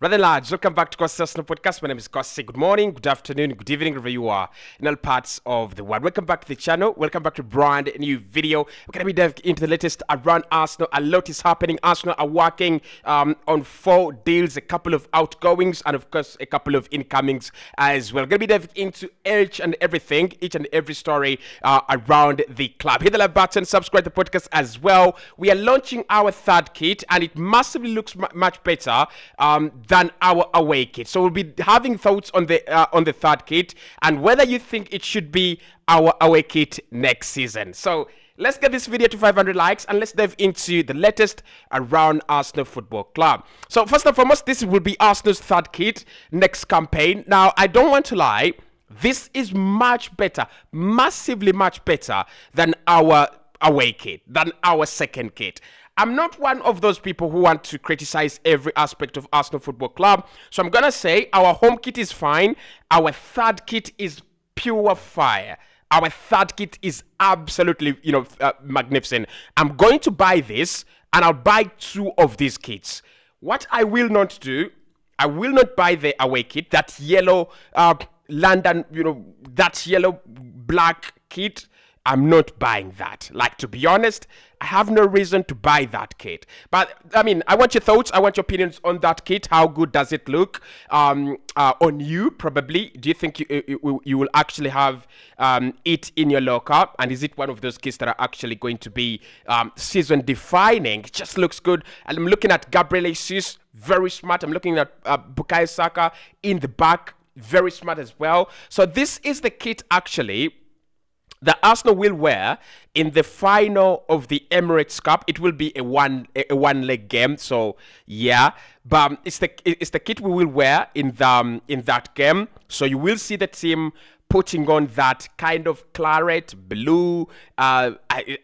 Brother lads, welcome back to Cossy Podcast. My name is Cossy. Good morning, good afternoon, good evening, wherever you are in all parts of the world. Welcome back to the channel. Welcome back to brand new video. We're going to be diving into the latest around Arsenal. A lot is happening. Arsenal are working on 4 deals, a couple of outgoings, and of course, a couple of incomings as well. We're going to be diving into each and every story around the club. Hit the like button, subscribe to the podcast as well. We are launching our third kit, and it massively looks much better than our away kit. So we'll be having thoughts on the third kit and whether you think it should be our away kit next season. So let's get this video to 500 likes and let's dive into the latest around Arsenal Football Club. So first and foremost, this will be Arsenal's third kit next campaign. Now, I don't want to lie, this is much better, massively much better than our away kit, than our second kit. I'm not one of those people who want to criticize every aspect of Arsenal Football Club. So I'm going to say our home kit is fine. Our third kit is pure fire. Our third kit is absolutely, magnificent. I'm going to buy this and I'll buy 2 of these kits. What I will not do, I will not buy the away kit, that yellow London, that yellow black kit. I'm not buying that. Like, to be honest, I have no reason to buy that kit. But, I mean, I want your thoughts. I want your opinions on that kit. How good does it look on you, probably? Do you think you will actually have it in your locker? And is it one of those kits that are actually going to be season-defining? It just looks good. And I'm looking at Gabriel Jesus, very smart. I'm looking at Bukayo Saka in the back, very smart as well. So this is the kit, actually, that Arsenal will wear in the final of the Emirates Cup. It will be a one leg game, so yeah. But it's the kit we will wear in that game. So you will see the team putting on that kind of claret blue. I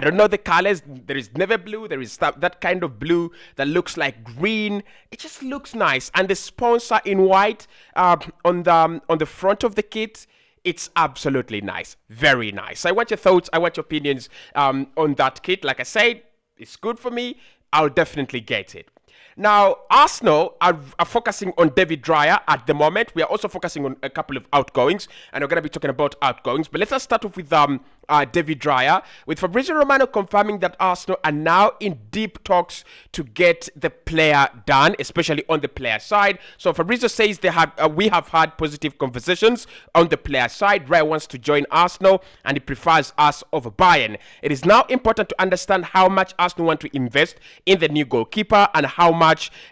don't know the colors. There is never blue. There is that kind of blue that looks like green. It just looks nice. And the sponsor in white on the front of the kit. It's absolutely nice. Very nice. I want your thoughts. I want your opinions on that kit. Like I said, it's good for me. I'll definitely get it. Now, Arsenal are focusing on David Raya at the moment. We are also focusing on a couple of outgoings, and we're going to be talking about outgoings. But let's start off with David Raya, with Fabrizio Romano confirming that Arsenal are now in deep talks to get the player done, especially on the player side. So Fabrizio says we have had positive conversations on the player side. Raya wants to join Arsenal, and he prefers us over Bayern. It is now important to understand how much Arsenal want to invest in the new goalkeeper and how much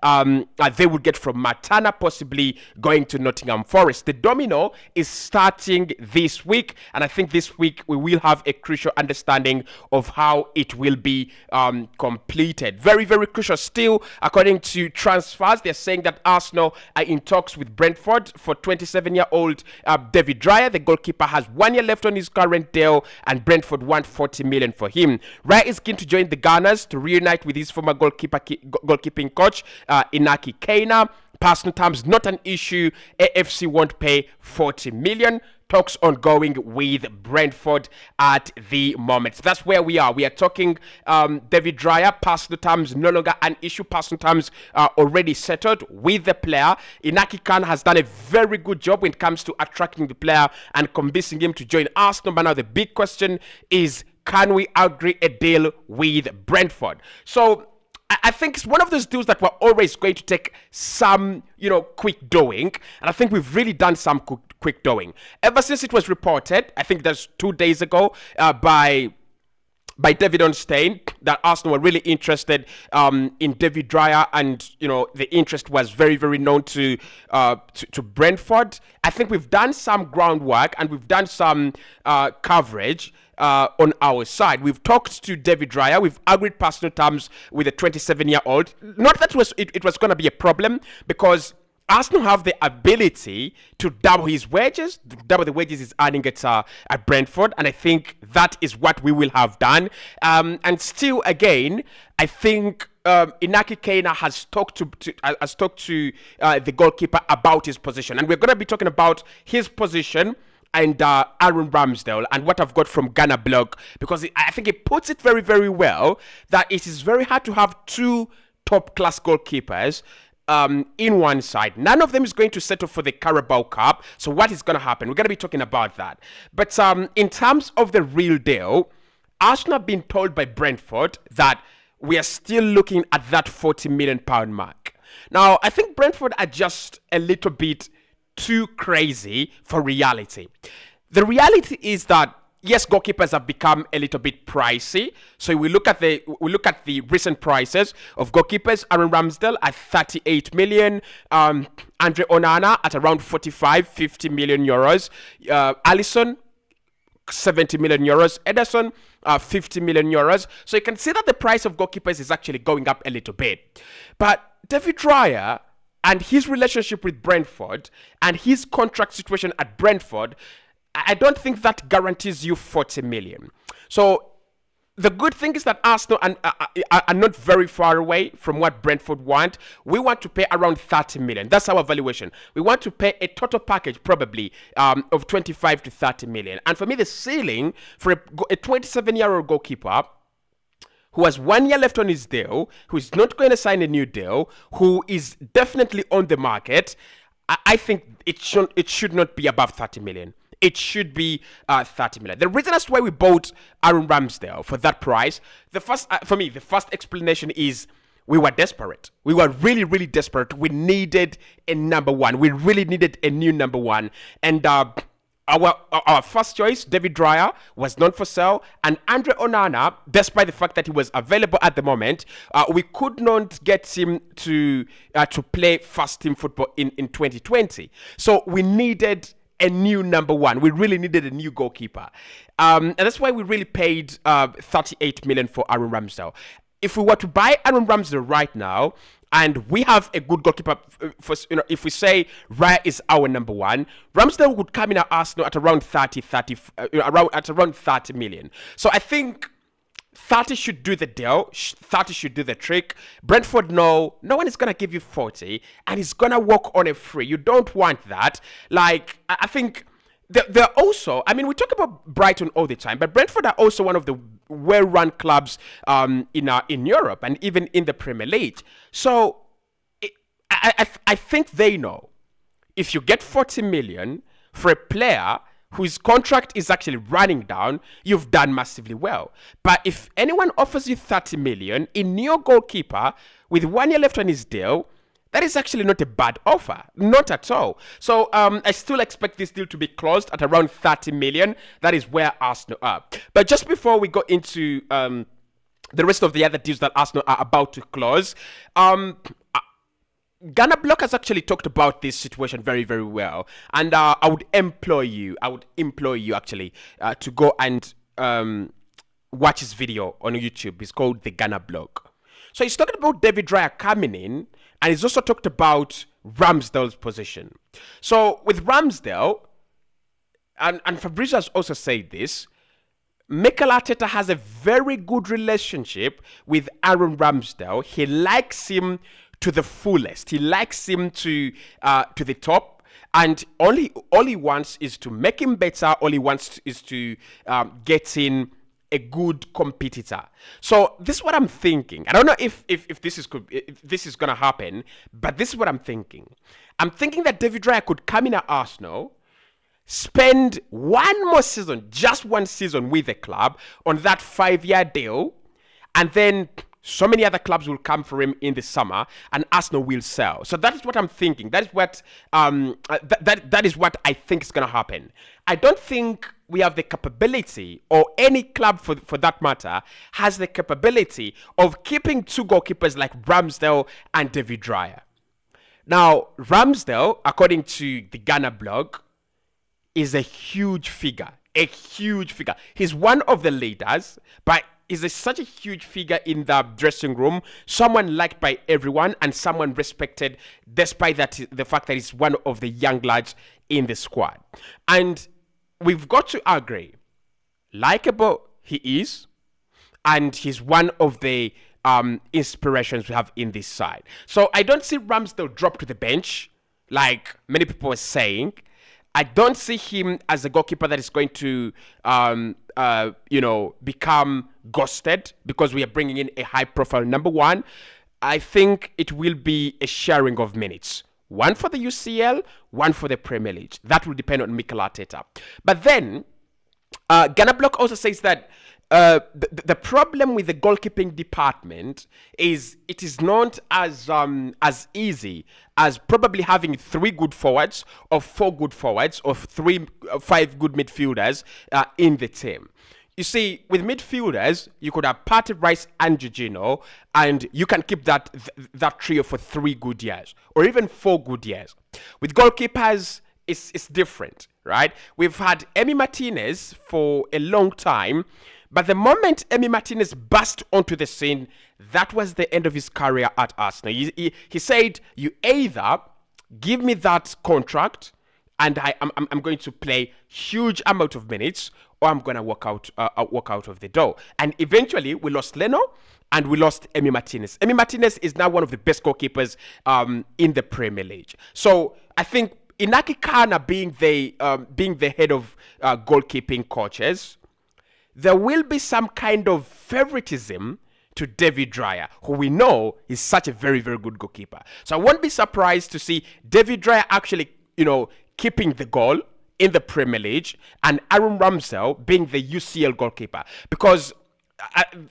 they would get from Matana, possibly going to Nottingham Forest. The domino is starting this week, and I think this week we will have a crucial understanding of how it will be completed. Very, very crucial. Still, according to transfers, they're saying that Arsenal are in talks with Brentford for 27-year-old David Raya. The goalkeeper has 1 year left on his current deal, and Brentford want 40 million for him. Raya is keen to join the Gunners to reunite with his former goalkeeping coach, Inaki Keina. Personal terms, not an issue. AFC won't pay 40 million. Talks ongoing with Brentford at the moment. So that's where we are. We are talking David Raya. Personal terms, no longer an issue. Personal terms already settled with the player. Inaki Khan has done a very good job when it comes to attracting the player and convincing him to join Arsenal. But now the big question is, can we agree a deal with Brentford? So I think it's one of those deals that we're always going to take some, quick doing. And I think we've really done some quick doing. Ever since it was reported, I think that's 2 days ago, by David Ornstein, that Arsenal were really interested in David Raya, and the interest was very, very known to Brentford. I think we've done some groundwork and we've done some coverage on our side. We've talked to David Raya. We've agreed personal terms with a 27-year-old. Not that it was going to be a problem, because Arsenal have the ability to double his wages, double the wages he's earning at Brentford, and I think that is what we will have done. And still, again, I think Inaki Keina has talked to the goalkeeper about his position, and we're going to be talking about his position and Aaron Ramsdale and what I've got from Ghana Blog, because I think it puts it very, very well that it is very hard to have 2 top-class goalkeepers in one side. None of them is going to settle for the Carabao Cup. So what is going to happen? We're going to be talking about that. But in terms of the real deal, Arsenal have been told by Brentford that we are still looking at that £40 million mark. Now, I think Brentford are just a little bit too crazy for reality. The reality is that yes, goalkeepers have become a little bit pricey. So we look at the recent prices of goalkeepers. Aaron Ramsdale at 38 million, Andre Onana at around 50 million euros, Alisson 70 million euros, Ederson 50 million euros. So you can see that the price of goalkeepers is actually going up a little bit. But David Raya and his relationship with Brentford and his contract situation at Brentford, I don't think that guarantees you 40 million. So the good thing is that Arsenal are not very far away from what Brentford want. We want to pay around 30 million. That's our valuation. We want to pay a total package probably of 25 to 30 million. And for me, the ceiling for a 27-year-old goalkeeper who has 1 year left on his deal, who is not going to sign a new deal, who is definitely on the market, I think it should not be above 30 million. It should be 30 million. The reason as to why we bought Aaron Ramsdale for that price, the first explanation is we were desperate. We were really, really desperate. We needed a number one. We really needed a new number one. And our first choice, David Raya, was not for sale. And Andre Onana, despite the fact that he was available at the moment, we could not get him to play first team football in 2020. So we needed a new number one. We really needed a new goalkeeper. And that's why we really paid 38 million for Aaron Ramsdale. If we were to buy Aaron Ramsdale right now, and we have a good goalkeeper, if we say Raya is our number one, Ramsdale would come in at Arsenal at around 30 million. So I think 30 should do the deal. 30 should do the trick. Brentford, no one is going to give you 40 and he's going to walk on a free. You don't want that. Like, I think they're also, I mean, we talk about Brighton all the time, but Brentford are also one of the well-run clubs in Europe and even in the Premier League. So I think they know if you get 40 million for a player whose contract is actually running down, you've done massively well. But if anyone offers you 30 million in your goalkeeper with 1 year left on his deal, that is actually not a bad offer. Not at all. So I still expect this deal to be closed at around 30 million. That is where Arsenal are. But just before we go into the rest of the other deals that Arsenal are about to close, Ghana Block has actually talked about this situation very, very well. And I would implore you actually to go and watch his video on YouTube. It's called the Ghana Block. So he's talking about David Raya coming in, and he's also talked about Ramsdale's position. So with Ramsdale, and Fabrizio has also said this, Mikel Arteta has a very good relationship with Aaron Ramsdale. He likes him to the fullest. He likes him to the top, and all he wants is to make him better. All he wants is to get in a good competitor. So this is what I'm thinking. I don't know if this is gonna happen, but this is what I'm thinking. I'm thinking that David Raya could come in at Arsenal, spend one more season, just one season with the club on that 5-year deal, and then so many other clubs will come for him in the summer, and Arsenal will sell. So that is what I'm thinking. That is what that is what I think is going to happen. I don't think we have the capability, or any club for that matter, has the capability of keeping two goalkeepers like Ramsdale and David Raya. Now, Ramsdale, according to the Ghana blog, is a huge figure. A huge figure. He's one of the leaders, but is such a huge figure in the dressing room, someone liked by everyone and someone respected despite the fact that he's one of the young lads in the squad. And we've got to agree, likable he is, and he's one of the inspirations we have in this side. So I don't see Ramsdale drop to the bench like many people were saying. I don't see him as a goalkeeper that is going to, become ghosted because we are bringing in a high-profile number one. I think it will be a sharing of minutes. One for the UCL, one for the Premier League. That will depend on Mikel Arteta. But then, Ghana Block also says that the problem with the goalkeeping department is it is not as easy as probably having 3 good forwards or 4 good forwards or 5 good midfielders in the team. You see, with midfielders, you could have Partey, Rice, and Jorginho, and you can keep that trio for 3 good years, or even 4 good years. With goalkeepers, it's different, right? We've had Emi Martinez for a long time, but the moment Emi Martinez burst onto the scene, that was the end of his career at Arsenal. He said, you either give me that contract, and I'm going to play huge amount of minutes, or I'm going to walk out of the door. And eventually, we lost Leno, and we lost Emi Martinez. Emi Martinez is now one of the best goalkeepers in the Premier League. So I think Inaki Kana being the head of goalkeeping coaches, there will be some kind of favoritism to David Raya, who we know is such a very, very good goalkeeper. So I won't be surprised to see David Raya actually, keeping the goal in the Premier League and Aaron Ramsdale being the UCL goalkeeper, because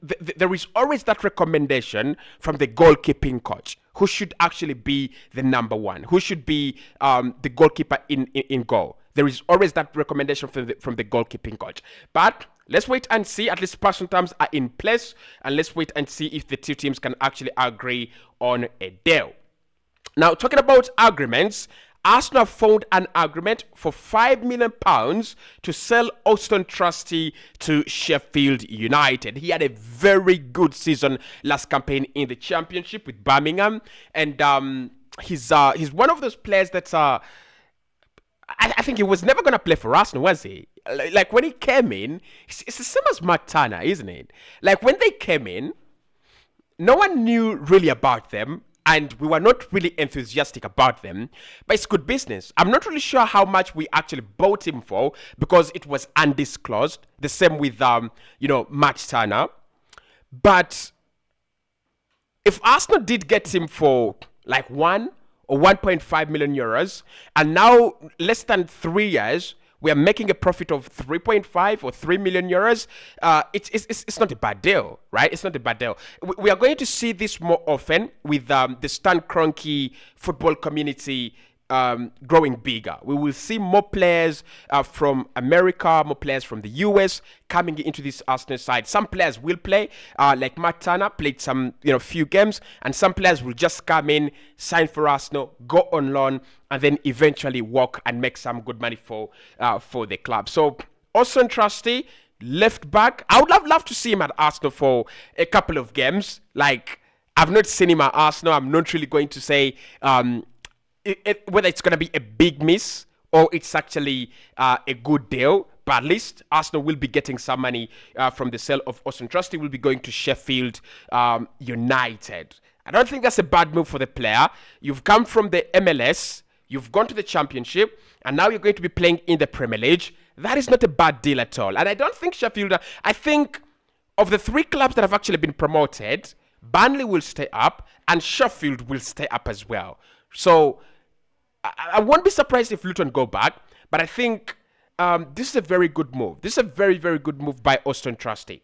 there is always that recommendation from the goalkeeping coach who should actually be the number one, who should be the goalkeeper in goal. There is always that recommendation from the goalkeeping coach. But let's wait and see. At least personal terms are in place, and let's wait and see if the 2 teams can actually agree on a deal. Now, talking about agreements, Arsenal found an agreement for £5 million to sell Austin Trusty to Sheffield United. He had a very good season last campaign in the Championship with Birmingham, and he's one of those players that I think he was never going to play for Arsenal, was he? Like when he came in, it's the same as Matt Turner, isn't it? Like when they came in, no one knew really about them, and we were not really enthusiastic about them, but it's good business. I'm not really sure how much we actually bought him for, because it was undisclosed. The same with, Matt Turner. But if Arsenal did get him for like 1 or 1.5 million euros, and now less than 3 years, we are making a profit of 3.5 or 3 million euros. It's not a bad deal, right? It's not a bad deal. We are going to see this more often with the Stan Kroenke football community growing bigger. We will see more players from America, more players from the US coming into this Arsenal side. Some players will play, like Matt Turner played some, few games, and some players will just come in, sign for Arsenal, go on loan, and then eventually walk and make some good money for the club. So, Austin Trusty, left back. I would love to see him at Arsenal for a couple of games. Like, I've not seen him at Arsenal. I'm not really going to say whether it's going to be a big miss or it's actually a good deal. But at least Arsenal will be getting some money from the sale of Austin Trusty. Will be going to Sheffield United. I don't think that's a bad move for the player. You've come from the MLS, you've gone to the Championship, and now you're going to be playing in the Premier League. That is not a bad deal at all. And I don't think Sheffield, I think of the 3 clubs that have actually been promoted, Burnley will stay up and Sheffield will stay up as well. So I won't be surprised if Luton go back, but I think this is a very good move. This is a very, very good move by Austin Trusty.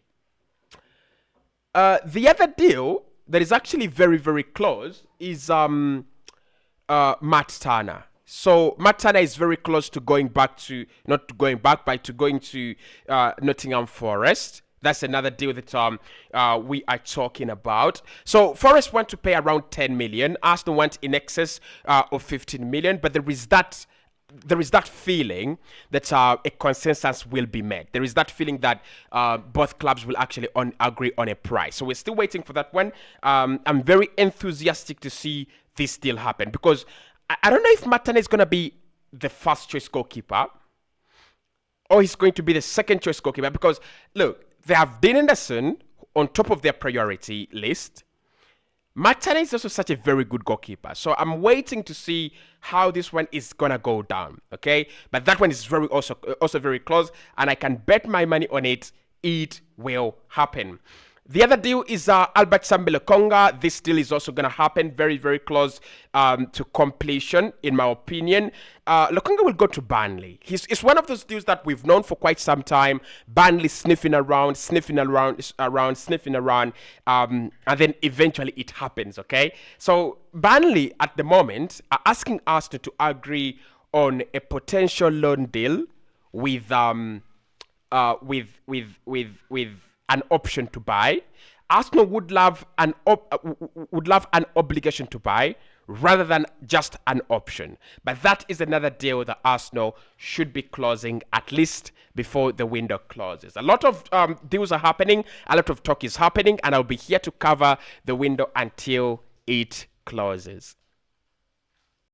The other deal that is actually very, very close is Matt Turner. So Matt Turner is very close to going back to, not to going back, but to going to Nottingham Forest. That's another deal that we are talking about. So Forest want to pay around 10 million. Arsenal want in excess of 15 million. But there is that feeling that a consensus will be made. There is that feeling that both clubs will actually agree on a price. So we're still waiting for that one. I'm very enthusiastic to see this deal happen, because I don't know if Matane is going to be the first choice goalkeeper or he's going to be the second choice goalkeeper, because look, they have Dean Anderson on top of their priority list. Matane is also such a very good goalkeeper. So I'm waiting to see how this one is going to go down, okay? But that one is also very close, and I can bet my money on it. It will happen. The other deal is Albert Sambi Lokonga. This deal is also going to happen very, very close to completion, in my opinion. Lokonga will go to Burnley. It's one of those deals that we've known for quite some time. Burnley sniffing around, and then eventually it happens, okay? So Burnley, at the moment, are asking Arsenal to agree on a potential loan deal with an option to buy. Arsenal would love an obligation to buy rather than just an option. But that is another deal that Arsenal should be closing at least before the window closes. A lot of deals are happening, a lot of talk is happening, and I'll be here to cover the window until it closes.